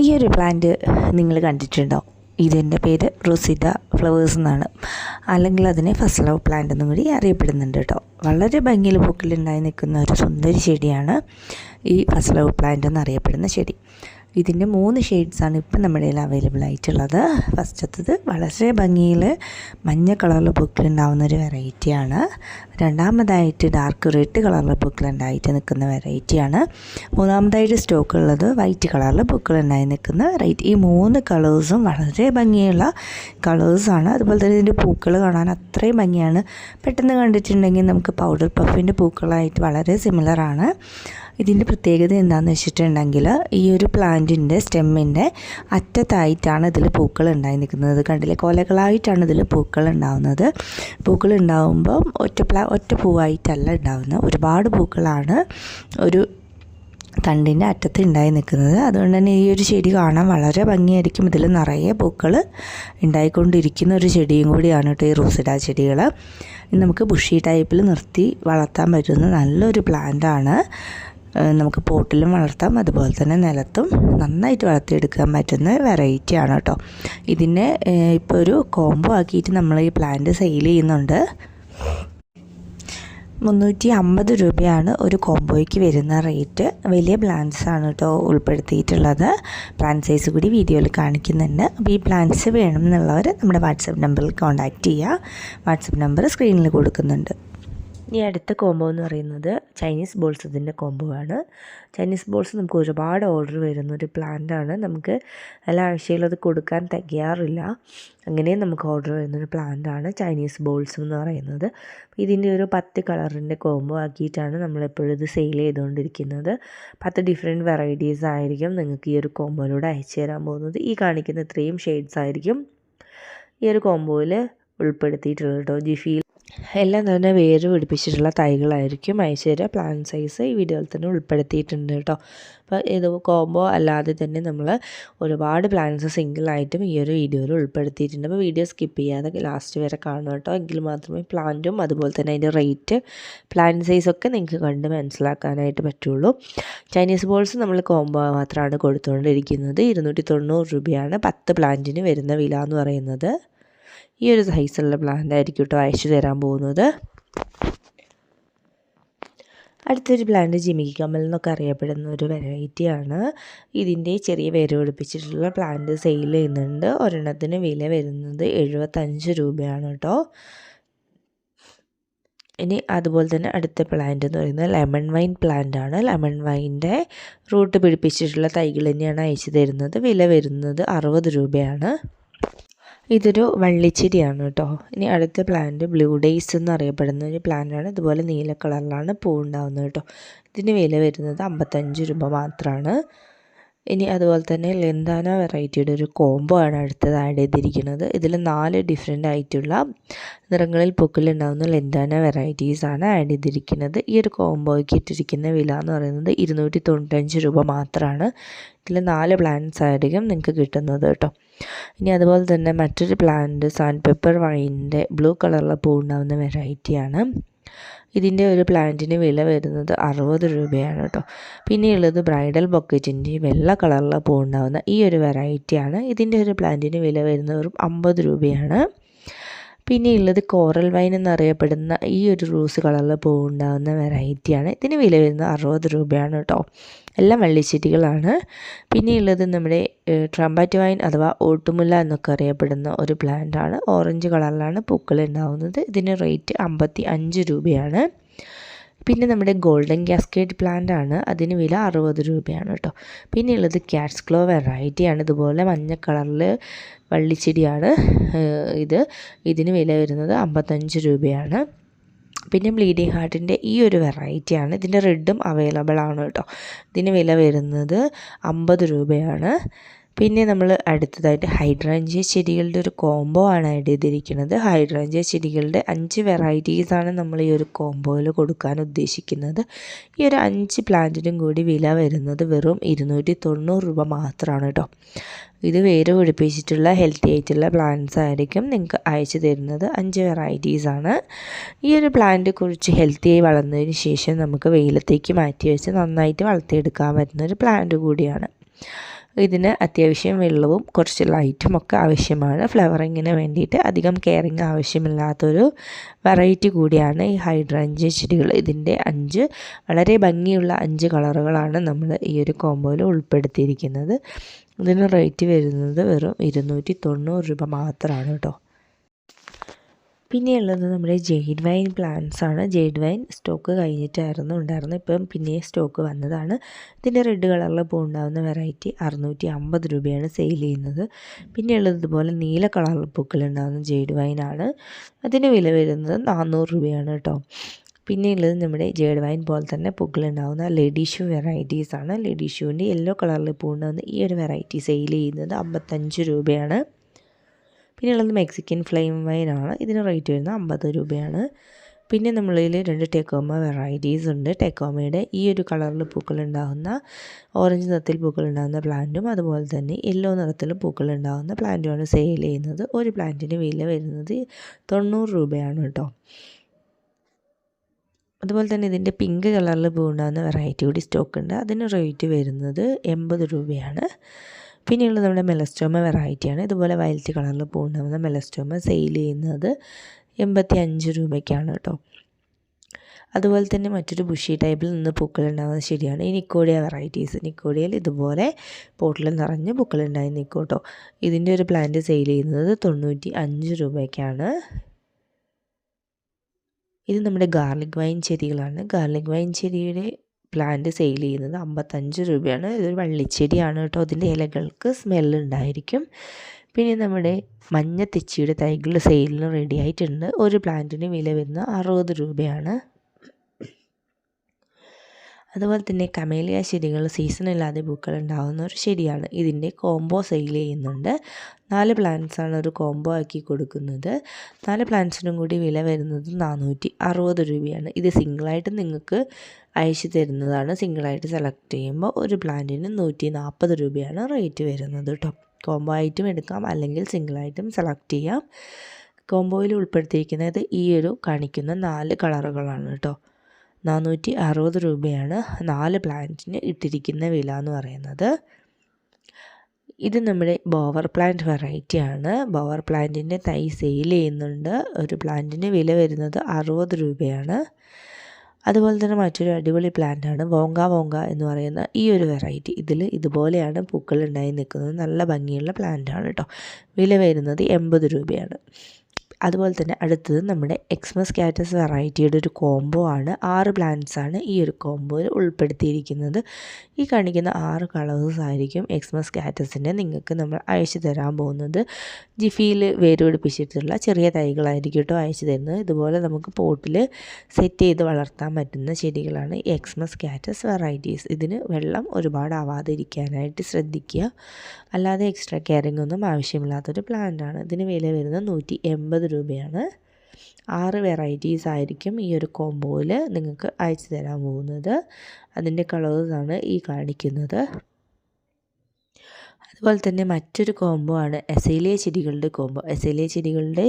ഈ ഒരു പ്ലാന്റ് നിങ്ങൾ കണ്ടിട്ടുണ്ടോ? ഇതിൻ്റെ പേര് റോസിഡ ഫ്ലവേഴ്സ് എന്നാണ്, അല്ലെങ്കിൽ അതിനെ ഫസ്റ്റ് ലവ് പ്ലാന്റ് എന്നും കൂടി അറിയപ്പെടുന്നുണ്ട് കേട്ടോ. വളരെ ഭംഗിയിൽ പൂക്കളുണ്ടായി നിൽക്കുന്ന ഒരു സുന്ദരി ചെടിയാണ് ഈ ഫസ്റ്റ് ലവ് പ്ലാന്റ് എന്നറിയപ്പെടുന്ന ചെടി. ഇതിൻ്റെ 3 ഷെയ്ഡ്സാണ് ഇപ്പം നമ്മുടെ കയ്യിൽ അവൈലബിൾ ആയിട്ടുള്ളത്. ഫസ്റ്റത്തത് വളരെ ഭംഗിയിൽ മഞ്ഞ കളറിൽ പൂക്കളുണ്ടാവുന്ന ഒരു വെറൈറ്റിയാണ്. രണ്ടാമതായിട്ട് ഡാർക്ക് റെഡ് കളറിൽ പൂക്കളുണ്ടായിട്ട് നിൽക്കുന്ന വെറൈറ്റിയാണ്. മൂന്നാമതായിട്ട് സ്റ്റോക്ക് ഉള്ളത് വൈറ്റ് കളറിൽ പൂക്കളുണ്ടായി നിൽക്കുന്ന വെറൈറ്റി. ഈ 3 കളേഴ്സും വളരെ ഭംഗിയുള്ള കളേഴ്സാണ്. അതുപോലെ തന്നെ ഇതിൻ്റെ പൂക്കൾ കാണാൻ അത്രയും ഭംഗിയാണ്. പെട്ടെന്ന് കണ്ടിട്ടുണ്ടെങ്കിൽ നമുക്ക് പൗഡർ പഫിൻ്റെ പൂക്കളായിട്ട് വളരെ സിമിലറാണ്. ഇതിൻ്റെ പ്രത്യേകത എന്താണെന്ന് വെച്ചിട്ടുണ്ടെങ്കിൽ ഈ ഒരു പ്ലാന്റിൻ്റെ സ്റ്റെമ്മിൻ്റെ അറ്റത്തായിട്ടാണ് ഇതിൽ പൂക്കൾ ഉണ്ടായി നിൽക്കുന്നത്. കണ്ടില്ലേ, കൊലകളായിട്ടാണ് ഇതിൽ പൂക്കൾ ഉണ്ടാകുന്നത്. പൂക്കൾ ഉണ്ടാകുമ്പം ഒറ്റ പൂവായിട്ടല്ല ഉണ്ടാകുന്നത്, ഒരുപാട് പൂക്കളാണ് ഒരു തണ്ടിൻ്റെ അറ്റത്ത് ഉണ്ടായി നിൽക്കുന്നത്. അതുകൊണ്ട് തന്നെ ഈ ഒരു ചെടി കാണാൻ വളരെ ഭംഗിയായിരിക്കും. ഇതിൽ നിറയെ പൂക്കൾ ഉണ്ടായിക്കൊണ്ടിരിക്കുന്ന ഒരു ചെടിയും കൂടിയാണ് കേട്ടോ ഈ റോസിഡ ചെടികൾ. നമുക്ക് ബുഷി ടൈപ്പിൽ നിർത്തി വളർത്താൻ പറ്റുന്ന നല്ലൊരു പ്ലാന്റാണ്. നമുക്ക് പോട്ടിലും വളർത്താം, അതുപോലെ തന്നെ നിലത്തും നന്നായിട്ട് വളർത്തിയെടുക്കാൻ പറ്റുന്ന വെറൈറ്റിയാണ് കേട്ടോ. ഇതിനെ ഇപ്പോൾ ഒരു കോംബോ ആക്കിയിട്ട് നമ്മൾ ഈ പ്ലാന്റ് സെയിൽ ചെയ്യുന്നുണ്ട്. 350 രൂപയാണ് ഒരു കോംബോയ്ക്ക് വരുന്ന റേറ്റ്. വലിയ പ്ലാന്റ്സ് ആണ് കേട്ടോ ഉൾപ്പെടുത്തിയിട്ടുള്ളത്. പ്ലാന്റ് സൈസ് കൂടി വീഡിയോയിൽ കാണിക്കുന്നുണ്ട്. അപ്പോൾ ഈ പ്ലാന്റ്സ് വേണം എന്നുള്ളവർ നമ്മുടെ വാട്സപ്പ് നമ്പറിൽ കോൺടാക്റ്റ് ചെയ്യുക. വാട്സപ്പ് നമ്പർ സ്ക്രീനിൽ കൊടുക്കുന്നുണ്ട്. ഇനി അടുത്ത കോംബോ എന്ന് പറയുന്നത് ചൈനീസ് ബോൾസ് ഇതിൻ്റെ കോംബോ ആണ്. ചൈനീസ് ബോൾസ് നമുക്ക് ഒരുപാട് ഓർഡർ വരുന്നൊരു പ്ലാന്റാണ്. നമുക്ക് എല്ലാ ആഴ്ചയിലും അത് കൊടുക്കാൻ തികയാറില്ല, അങ്ങനെ നമുക്ക് ഓർഡർ വരുന്നൊരു പ്ലാന്റാണ് ചൈനീസ് ബോൾസ് എന്ന് പറയുന്നത്. ഇതിൻ്റെ ഒരു 10 കളറിൻ്റെ കോംബോ ആക്കിയിട്ടാണ് നമ്മളെപ്പോഴും ഇത് സെയിൽ ചെയ്തുകൊണ്ടിരിക്കുന്നത്. 10 ഡിഫറെൻറ്റ് വെറൈറ്റീസ് ആയിരിക്കും നിങ്ങൾക്ക് ഈ ഒരു കോംബോയിലൂടെ അയച്ചു തരാൻ പോകുന്നത്. ഈ കാണിക്കുന്ന 3 ഷെയ്ഡ്സ് ആയിരിക്കും ഈ ഒരു കോംബോയിൽ ഉൾപ്പെടുത്തിയിട്ടുള്ളത് കേട്ടോ. ജിഫിയിൽ എല്ലാം തന്നെ വേര് പിടിപ്പിച്ചിട്ടുള്ള തൈകളായിരിക്കും അയച്ചു തരിക. പ്ലാൻ സൈസ് ഈ വീഡിയോയിൽ തന്നെ ഉൾപ്പെടുത്തിയിട്ടുണ്ട് കേട്ടോ. അപ്പോൾ ഇത് കോംബോ അല്ലാതെ തന്നെ നമ്മൾ ഒരുപാട് പ്ലാന്റ്സ് സിംഗിളായിട്ടും ഈ ഒരു വീഡിയോയിൽ ഉൾപ്പെടുത്തിയിട്ടുണ്ട്. അപ്പോൾ വീഡിയോ സ്കിപ്പ് ചെയ്യാതെ ലാസ്റ്റ് വരെ കാണുക കേട്ടോ. എങ്കിൽ മാത്രമേ പ്ലാന്റും അതുപോലെ തന്നെ അതിൻ്റെ റേറ്റ്, പ്ലാന്റ് സൈസൊക്കെ നിങ്ങൾക്ക് കണ്ട് മനസ്സിലാക്കാനായിട്ട് പറ്റുള്ളൂ. ചൈനീസ് ബോൾസ് നമ്മൾ കോംബോ മാത്രമാണ് കൊടുത്തുകൊണ്ടിരിക്കുന്നത്. 290 രൂപയാണ് 10 പ്ലാന്റിന് വരുന്ന വില എന്ന് പറയുന്നത്. ഈ ഒരു സൈസുള്ള പ്ലാന്റ് ആയിരിക്കും കേട്ടോ അയച്ചു തരാൻ പോകുന്നത്. അടുത്തൊരു പ്ലാന്റ് ജിമിക്കി കമ്മൽ എന്നൊക്കെ അറിയപ്പെടുന്ന ഒരു വെറൈറ്റിയാണ്. ഇതിൻ്റെ ചെറിയ വേര് പിടിപ്പിച്ചിട്ടുള്ള പ്ലാന്റ് സെയിൽ ചെയ്യുന്നുണ്ട്. ഒരെണ്ണത്തിന് വില വരുന്നത് 75 രൂപയാണ് കേട്ടോ. ഇനി അതുപോലെ തന്നെ അടുത്ത പ്ലാന്റ് എന്ന് പറയുന്നത് ലെമൺ വൈൻ പ്ലാന്റ് ആണ്. ലെമൺ വൈൻ്റെ റൂട്ട് പിടിപ്പിച്ചിട്ടുള്ള തൈകൾ തന്നെയാണ് അയച്ചു തരുന്നത്. വില വരുന്നത് 60 രൂപയാണ്. ഇതൊരു വള്ളിച്ചെടിയാണ് കേട്ടോ. ഇനി അടുത്ത പ്ലാന്റ് ബ്ലൂ ഡേയ്സ് എന്നറിയപ്പെടുന്ന ഒരു പ്ലാന്റാണ്. ഇതുപോലെ നീല കളറിലാണ് പൂ ഉണ്ടാകുന്നത് കേട്ടോ. ഇതിന് വില വരുന്നത് 55 രൂപ മാത്രമാണ്. ഇനി അതുപോലെ തന്നെ ലെന്താന വെറൈറ്റിയുടെ ഒരു കോംബോ ആണ് അടുത്തത് ആഡ് ചെയ്തിരിക്കുന്നത്. ഇതിൽ 4 ഡിഫറെൻ്റ് ആയിട്ടുള്ള നിറങ്ങളിൽ പൂക്കളുണ്ടാകുന്ന ലെന്താന വെറൈറ്റീസാണ് ആഡ് ചെയ്തിരിക്കുന്നത്. ഈ ഒരു കോംബോയ്ക്ക് ഇട്ടിരിക്കുന്ന വില എന്ന് പറയുന്നത് 295 രൂപ മാത്രമാണ്. ഇതിൽ 4 പ്ലാന്റ്സ് ആയിരിക്കും നിങ്ങൾക്ക് കിട്ടുന്നത് കേട്ടോ. ഇനി അതുപോലെ തന്നെ മറ്റൊരു പ്ലാന്റ് സാൻഡ് പെപ്പർ വൈൻ്റെ ബ്ലൂ കളറിലെ പൂ ഉണ്ടാകുന്ന വെറൈറ്റിയാണ്. ഇതിൻ്റെ ഒരു പ്ലാന്റിന് വില വരുന്നത് 60 രൂപയാണ് കേട്ടോ. പിന്നെയുള്ളത് ബ്രൈഡൽ ബൊക്കറ്റിൻ്റെ വെള്ള കളറിലെ പൂ ഉണ്ടാകുന്ന ഈ ഒരു വെറൈറ്റിയാണ്. ഇതിൻ്റെ ഒരു പ്ലാന്റിന് വില വരുന്നത് വെറും 50 രൂപയാണ്. പിന്നെയുള്ളത് കോറൽ വൈൻ എന്നറിയപ്പെടുന്ന ഈ ഒരു റോസ് കളറിൽ പൂ ഉണ്ടാകുന്ന വെറൈറ്റിയാണ്. ഇതിന് വില വരുന്നത് 60 രൂപയാണ് കേട്ടോ. എല്ലാം വള്ളിച്ചെടികളാണ്. പിന്നെയുള്ളത് നമ്മുടെ ട്രംപറ്റ് വൈൻ അഥവാ ഓട്ടുമുല്ല എന്നൊക്കെ അറിയപ്പെടുന്ന ഒരു പ്ലാന്റാണ്. ഓറഞ്ച് കളറിലാണ് പൂക്കൾ ഉണ്ടാകുന്നത്. ഇതിന് റേറ്റ് 55 രൂപയാണ്. പിന്നെ നമ്മുടെ ഗോൾഡൻ കാസ്കേഡ് പ്ലാന്റ് ആണ്. അതിന് വില 60 രൂപയാണ് കേട്ടോ. പിന്നെയുള്ളത് ക്യാറ്റ്സ് ക്ലോ വെറൈറ്റിയാണ്. ഇതുപോലെ മഞ്ഞ കളറിൽ വള്ളിച്ചെടിയാണ് ഇതിന് വില വരുന്നത് 55 രൂപയാണ്. പിന്നെ ബ്ലീഡിങ് ഹാർട്ടിൻ്റെ ഈ ഒരു വെറൈറ്റിയാണ്. ഇതിൻ്റെ റെഡും അവൈലബിൾ ആണ് കേട്ടോ. ഇതിന് വില വരുന്നത് 50 രൂപയാണ്. പിന്നെ നമ്മൾ അടുത്തതായിട്ട് ഹൈഡ്രാഞ്ചിയ ചെടികളുടെ ഒരു കോംബോ ആണ് ആഡ് ചെയ്തിരിക്കുന്നത്. ഹൈഡ്രാഞ്ചിയ ചെടികളുടെ 5 വെറൈറ്റീസാണ് നമ്മൾ ഈ ഒരു കോംബോയിൽ കൊടുക്കാൻ ഉദ്ദേശിക്കുന്നത്. ഈ ഒരു 5 പ്ലാന്റിനും കൂടി വില വരുന്നത് വെറും 290 രൂപ മാത്രമാണ് കേട്ടോ. ഇത് വേര് പിടിപ്പിച്ചിട്ടുള്ള ഹെൽത്തി ആയിട്ടുള്ള പ്ലാന്റ്സ് ആയിരിക്കും നിങ്ങൾക്ക് അയച്ചു തരുന്നത്. 5 വെറൈറ്റീസാണ്. ഈ ഒരു പ്ലാന്റ് കുറച്ച് ഹെൽത്തിയായി വളർന്നതിന് ശേഷം നമുക്ക് വെയിലത്തേക്ക് മാറ്റി വെച്ച് നന്നായിട്ട് വളർത്തിയെടുക്കാൻ പറ്റുന്ന ഒരു പ്ലാന്റ് കൂടിയാണ്. ഇതിന് അത്യാവശ്യം വെള്ളവും കുറച്ച് ലൈറ്റും ഒക്കെ ആവശ്യമാണ്. ഫ്ലവറിങ്ങിന് വേണ്ടിയിട്ട് അധികം കെയറിങ് ആവശ്യമില്ലാത്തൊരു വെറൈറ്റി കൂടിയാണ് ഈ ഹൈഡ്രാഞ്ചിയ ചെടികൾ. ഇതിൻ്റെ 5 വളരെ ഭംഗിയുള്ള 5 കളറുകളാണ് നമ്മൾ ഈ ഒരു കോംബോയിൽ ഉൾപ്പെടുത്തിയിരിക്കുന്നത്. ഇതിന് റേറ്റ് വരുന്നത് വെറും 290 രൂപ മാത്രമാണ് കേട്ടോ. പിന്നെയുള്ളത് നമ്മുടെ ജെയ്ഡ് വൈൻ പ്ലാന്റ്സ് ആണ്. ജെയ്ഡ് വൈൻ സ്റ്റോക്ക് കഴിഞ്ഞിട്ടായിരുന്നു ഉണ്ടായിരുന്നത്, ഇപ്പം പിന്നെ സ്റ്റോക്ക് വന്നതാണ്. ഇതിൻ്റെ റെഡ് കളറിൽ പൂവുണ്ടാകുന്ന വെറൈറ്റി 650 രൂപയാണ് സെയിൽ ചെയ്യുന്നത്. പിന്നെയുള്ളത് ഇതുപോലെ നീല കളറിൽ പൂക്കളുണ്ടാകുന്ന ജെയ്ഡ് വൈൻ ആണ്. അതിന് വില വരുന്നത് 400 രൂപയാണ് കേട്ടോ. പിന്നെയുള്ളത് നമ്മുടെ ജെയ്ഡ് വൈൻ പോലെ തന്നെ പൂക്കളുണ്ടാകുന്ന ലേഡി ഷൂ വെറൈറ്റീസ് ആണ്. ലേഡി ഷൂവിൻ്റെ യെല്ലോ കളറിൽ പൂവുണ്ടാകുന്ന ഈ ഒരു വെറൈറ്റി സെയിൽ ചെയ്യുന്നത് 55 രൂപയാണ്. പിന്നെയുള്ളത് മെക്സിക്കൻ ഫ്ലെയിം വൈനാണ്. ഇതിന് റേറ്റ് വരുന്നത് 50 രൂപയാണ്. പിന്നെ നമ്മളിൽ 2 ടെക്കോമ വെറൈറ്റീസ് ഉണ്ട്. ടെക്കോമയുടെ ഈ ഒരു കളറിൽ പൂക്കളുണ്ടാകുന്ന ഓറഞ്ച് നിറത്തിൽ പൂക്കളുണ്ടാകുന്ന പ്ലാന്റും അതുപോലെ തന്നെ യെല്ലോ നിറത്തിൽ പൂക്കളുണ്ടാകുന്ന പ്ലാന്റുമാണ് സെയിൽ ചെയ്യുന്നത്. ഒരു പ്ലാന്റിന് വില വരുന്നത് 90 രൂപയാണ് കേട്ടോ. അതുപോലെ തന്നെ ഇതിൻ്റെ പിങ്ക് കളറിൽ പൂവുണ്ടാകുന്ന വെറൈറ്റി കൂടി സ്റ്റോക്ക് ഉണ്ട്. അതിന് റേറ്റ് വരുന്നത് 80 രൂപയാണ്. പിന്നെയുള്ളത് നമ്മുടെ മെലസ്റ്റോമ വെറൈറ്റിയാണ്. ഇതുപോലെ വയലറ്റ് കളറിൽ പൂവുണ്ടാകുന്ന മെലസ്റ്റോമ സെയിൽ ചെയ്യുന്നത് 85 രൂപയ്ക്കാണ് കേട്ടോ. അതുപോലെ തന്നെ മറ്റൊരു ബുഷി ടൈപ്പിൽ നിന്ന് പൂക്കളുണ്ടാകുന്നത് ശരിയാണ് ഈ നിക്കോഡിയ വെറൈറ്റീസ്. നിക്കോഡിയയിൽ ഇതുപോലെ പോട്ടിൽ നിറഞ്ഞ് പൂക്കളുണ്ടായി നിൽക്കും കേട്ടോ. ഇതിൻ്റെ ഒരു പ്ലാന്റ് സെയിൽ ചെയ്യുന്നത് 95 രൂപയ്ക്കാണ്. ഇത് നമ്മുടെ ഗാർലിക് വൈൻ ചെടികളാണ്. ഗാർലിക് വൈൻ ചെടിയുടെ പ്ലാന്റ് സെയിൽ ചെയ്യുന്നത് 55 രൂപയാണ്. ഇതൊരു വള്ളിച്ചെടിയാണ് കേട്ടോ. അതിൻ്റെ ഇലകൾക്ക് സ്മെല്ലുണ്ടായിരിക്കും. പിന്നെ നമ്മുടെ മഞ്ഞ തെച്ചിയുടെ തൈകൾ സെയിലിന് റെഡി ആയിട്ടുണ്ട്. ഒരു പ്ലാന്റിന് വില വരുന്നത് 60 രൂപയാണ്. അതുപോലെ തന്നെ കമേലിയ ചെടികൾ സീസണില്ലാതെ പൂക്കൾ ഉണ്ടാകുന്ന ഒരു ചെടിയാണ്. ഇതിൻ്റെ കോംബോ സെയിൽ ചെയ്യുന്നുണ്ട്. 4 പ്ലാന്റ്സാണ് ഒരു കോംബോ ആക്കി കൊടുക്കുന്നത്. 4 പ്ലാന്റ്സിനും കൂടി വില വരുന്നത് 460 രൂപയാണ്. ഇത് സിംഗിളായിട്ട് നിങ്ങൾക്ക് അയച്ചു തരുന്നതാണ്. സിംഗിളായിട്ട് സെലക്ട് ചെയ്യുമ്പോൾ ഒരു പ്ലാന്റിന് 140 രൂപയാണ് റേറ്റ് വരുന്നത് കേട്ടോ. കോംബോ ആയിട്ടും എടുക്കാം, അല്ലെങ്കിൽ സിംഗിളായിട്ടും സെലക്ട് ചെയ്യാം. കോംബോയിൽ ഉൾപ്പെടുത്തിയിരിക്കുന്നത് ഈ ഒരു കാണിക്കുന്ന 4 കളറുകളാണ് കേട്ടോ. 460 രൂപയാണ് 4 പ്ലാന്റിന് ഇട്ടിരിക്കുന്ന വില എന്ന് പറയുന്നത്. ഇത് നമ്മുടെ ബോവർ പ്ലാന്റ് വെറൈറ്റിയാണ്. ബോവർ പ്ലാന്റിൻ്റെ തൈ സെയിൽ ചെയ്യുന്നുണ്ട്. ഒരു പ്ലാന്റിന് വില വരുന്നത് 60 രൂപയാണ്. അതുപോലെ തന്നെ മറ്റൊരു അടിപൊളി പ്ലാന്റാണ് വോങ്ക വോങ്ക എന്ന് പറയുന്ന ഈ ഒരു വെറൈറ്റി. ഇതിൽ ഇതുപോലെയാണ് പൂക്കൾ ഉണ്ടായി നിൽക്കുന്നത്. നല്ല ഭംഗിയുള്ള പ്ലാന്റാണ് കേട്ടോ. വില വരുന്നത് 80 രൂപയാണ്. അതുപോലെ തന്നെ അടുത്തത് നമ്മുടെ എക്സ്മസ് കാറ്റസ് വെറൈറ്റിയുടെ ഒരു കോംബോ ആണ്. 6 പ്ലാന്റ്സാണ് ഈ ഒരു കോംബോയിൽ ഉൾപ്പെടുത്തിയിരിക്കുന്നത്. ഈ കാണിക്കുന്ന 6 കളേഴ്സ് ആയിരിക്കും എക്സ്മസ് കാറ്റസിൻ്റെ നിങ്ങൾക്ക് നമ്മൾ അയച്ചു തരാൻ പോകുന്നത്. ജിഫിയിൽ വേര് പിടിപ്പിച്ചിട്ടുള്ള ചെറിയ തൈകളായിരിക്കും കേട്ടോ അയച്ചു തരുന്നത്. ഇതുപോലെ നമുക്ക് പോട്ടിൽ സെറ്റ് ചെയ്ത് വളർത്താൻ പറ്റുന്ന ചെടികളാണ് ഈ എക്സ്മസ് കാറ്റസ് വെറൈറ്റീസ്. ഇതിന് വെള്ളം ഒരുപാട് ആവാതെ ഇരിക്കാനായിട്ട് ശ്രദ്ധിക്കുക. അല്ലാതെ എക്സ്ട്രാ കെയറിംഗ് ഒന്നും ആവശ്യമില്ലാത്തൊരു പ്ലാന്റാണ്. ഇതിന് വില വരുന്നത് 180 രൂപയാണ്. 6 വെറൈറ്റീസ് ആയിരിക്കും ഈ ഒരു കോംബോയിൽ നിങ്ങൾക്ക് അയച്ചു തരാൻ പോകുന്നത്. അതിൻ്റെ കളേഴ്സാണ് ഈ കാണിക്കുന്നത്. അതുപോലെ തന്നെ മറ്റൊരു കോംബോ ആണ് എസേലിയ ചെടികളുടെ കോംബോ. എസേലിയ ചെടികളുടെ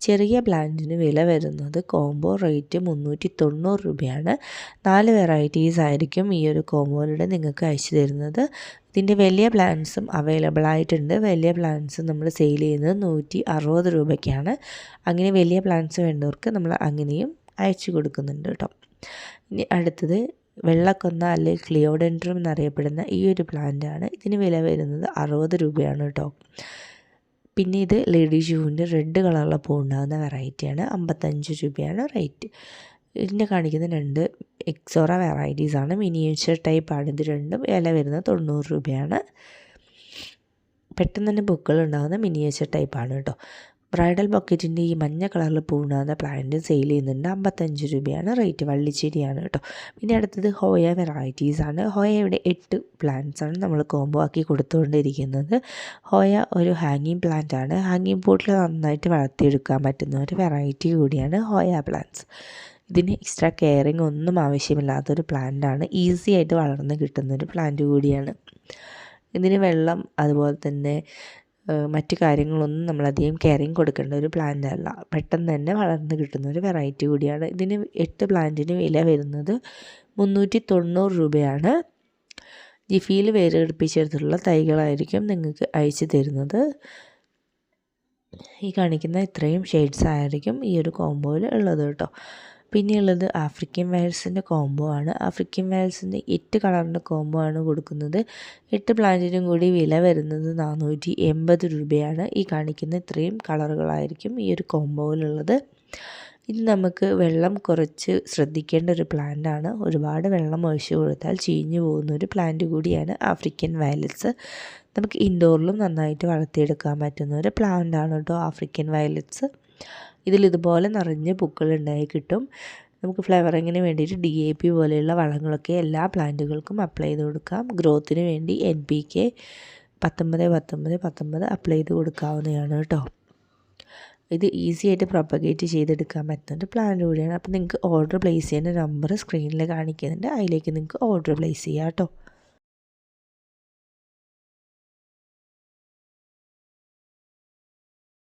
ചെറിയ പ്ലാന്റിന് വില വരുന്നത് കോംബോ റേറ്റ് 390 രൂപയാണ്. 4 വെറൈറ്റീസ് ആയിരിക്കും ഈ ഒരു കോംബോയിലൂടെ നിങ്ങൾക്ക് അയച്ചു തരുന്നത്. ഇതിൻ്റെ വലിയ പ്ലാന്റ്സും അവൈലബിൾ ആയിട്ടുണ്ട്. വലിയ പ്ലാന്റ്സ് നമ്മൾ സെയിൽ ചെയ്യുന്നത് 160 രൂപയ്ക്കാണ്. അങ്ങനെ വലിയ പ്ലാന്റ്സ് വേണ്ടവർക്ക് നമ്മൾ അങ്ങനെയും അയച്ചു കൊടുക്കുന്നുണ്ട് കേട്ടോ. ഇനി അടുത്തത് വെള്ളക്കൊന്ന അല്ലെങ്കിൽ ക്ലിയോഡെൻഡ്രം എന്നറിയപ്പെടുന്ന ഈ ഒരു പ്ലാന്റാണ്. ഇതിന് വില വരുന്നത് 60 രൂപയാണ് കേട്ടോ. പിന്നെ ഇത് ലേഡി ഷൂവിൻ്റെ റെഡ് കളറുള്ള പൂവുണ്ടാകുന്ന വെറൈറ്റിയാണ്. 55 രൂപയാണ് റേറ്റ്. ഇതിൻ്റെ കാണിക്കുന്ന 2 എക്സോറ വെറൈറ്റീസാണ്. മിനിയേച്ചർ ടൈപ്പാണ് ഇത് രണ്ടും. വില വരുന്നത് 90 രൂപയാണ്. പെട്ടെന്ന് തന്നെ പൂക്കൾ ഉണ്ടാകുന്ന മിനിയേച്ചർ ടൈപ്പാണ് കേട്ടോ. ബ്രൈഡൽ ബൊക്കറ്റിൻ്റെ ഈ മഞ്ഞ കളറിൽ പൂവുണ്ടാകുന്ന പ്ലാന്റ് സെയിൽ ചെയ്യുന്നുണ്ട്. 55 രൂപയാണ് റേറ്റ്. വള്ളിച്ചെടിയാണ് കേട്ടോ. പിന്നെ അടുത്തത് ഹോയ വെറൈറ്റീസാണ്. ഹോയയുടെ 8 പ്ലാന്റ്സാണ് നമ്മൾ കോംബോ ആക്കി കൊടുത്തുകൊണ്ടിരിക്കുന്നത്. ഹോയ ഒരു ഹാങ്ങിങ് പ്ലാന്റ് ആണ്. ഹാങ്ങിങ് പോട്ടിൽ നന്നായിട്ട് വളർത്തിയെടുക്കാൻ പറ്റുന്ന ഒരു വെറൈറ്റി കൂടിയാണ് ഹോയ പ്ലാന്റ്സ്. ഇതിന് എക്സ്ട്രാ കെയറിങ് ഒന്നും ആവശ്യമില്ലാത്തൊരു പ്ലാന്റാണ്. ഈസി ആയിട്ട് വളർന്ന് കിട്ടുന്നൊരു പ്ലാന്റ് കൂടിയാണ്. ഇതിന് വെള്ളം അതുപോലെ തന്നെ മറ്റു കാര്യങ്ങളൊന്നും നമ്മളധികം കെയറിങ് കൊടുക്കേണ്ട ഒരു പ്ലാന്റ് അല്ല. പെട്ടെന്ന് തന്നെ വളർന്ന് കിട്ടുന്ന ഒരു വെറൈറ്റി കൂടിയാണ്. ഇതിന് 8 പ്ലാന്റിന് വില വരുന്നത് 390 രൂപയാണ്. ജിഫിയിൽ വേര് പിടിപ്പിച്ചെടുത്തിട്ടുള്ള തൈകളായിരിക്കും നിങ്ങൾക്ക് അയച്ചു തരുന്നത്. ഈ കാണിക്കുന്ന ഇത്രയും ഷെയ്ഡ്സ് ആയിരിക്കും ഈ ഒരു കോംബോയിൽ ഉള്ളത് കേട്ടോ. പിന്നെയുള്ളത് ആഫ്രിക്കൻ വയൽസിൻ്റെ കോംബോ ആണ്. ആഫ്രിക്കൻ വയൽസിൻ്റെ 8 കളറിൻ്റെ കോംബോ ആണ് കൊടുക്കുന്നത്. 8 പ്ലാന്റിനും കൂടി വില വരുന്നത് 480 രൂപയാണ്. ഈ കാണിക്കുന്ന ഇത്രയും കളറുകളായിരിക്കും ഈ ഒരു കോംബോയിലുള്ളത്. ഇത് നമുക്ക് വെള്ളം കുറച്ച് ശ്രദ്ധിക്കേണ്ട ഒരു പ്ലാന്റാണ്. ഒരുപാട് വെള്ളം ഒഴിച്ചു കൊടുത്താൽ ചീഞ്ഞു പോകുന്ന ഒരു പ്ലാന്റ് കൂടിയാണ് ആഫ്രിക്കൻ വയലറ്റ്സ്. നമുക്ക് ഇൻഡോറിലും നന്നായിട്ട് വളർത്തിയെടുക്കാൻ പറ്റുന്ന ഒരു പ്ലാന്റാണ് കേട്ടോ ആഫ്രിക്കൻ വയലറ്റ്സ്. ഇതിലിതുപോലെ നിറഞ്ഞ് പൂക്കളുണ്ടായി കിട്ടും. നമുക്ക് ഫ്ലവറിങ്ങിന് വേണ്ടിയിട്ട് DAP പോലെയുള്ള വളങ്ങളൊക്കെ എല്ലാ പ്ലാന്റുകൾക്കും അപ്ലൈ ചെയ്ത് കൊടുക്കാം. ഗ്രോത്തിന് വേണ്ടി NPK 19-19-19 അപ്ലൈ ചെയ്ത് കൊടുക്കാവുന്നതാണ് കേട്ടോ. ഇത് ഈസി ആയിട്ട് പ്രൊപ്പഗേറ്റ് ചെയ്തെടുക്കാൻ പറ്റുന്ന പ്ലാന്റ് കൂടിയാണ്. അപ്പോൾ നിങ്ങൾക്ക് ഓർഡർ പ്ലേസ് ചെയ്യുന്ന നമ്പർ സ്ക്രീനിൽ കാണിക്കുന്നുണ്ട്. അതിലേക്ക് നിങ്ങൾക്ക് ഓർഡർ പ്ലേസ് ചെയ്യാം കേട്ടോ.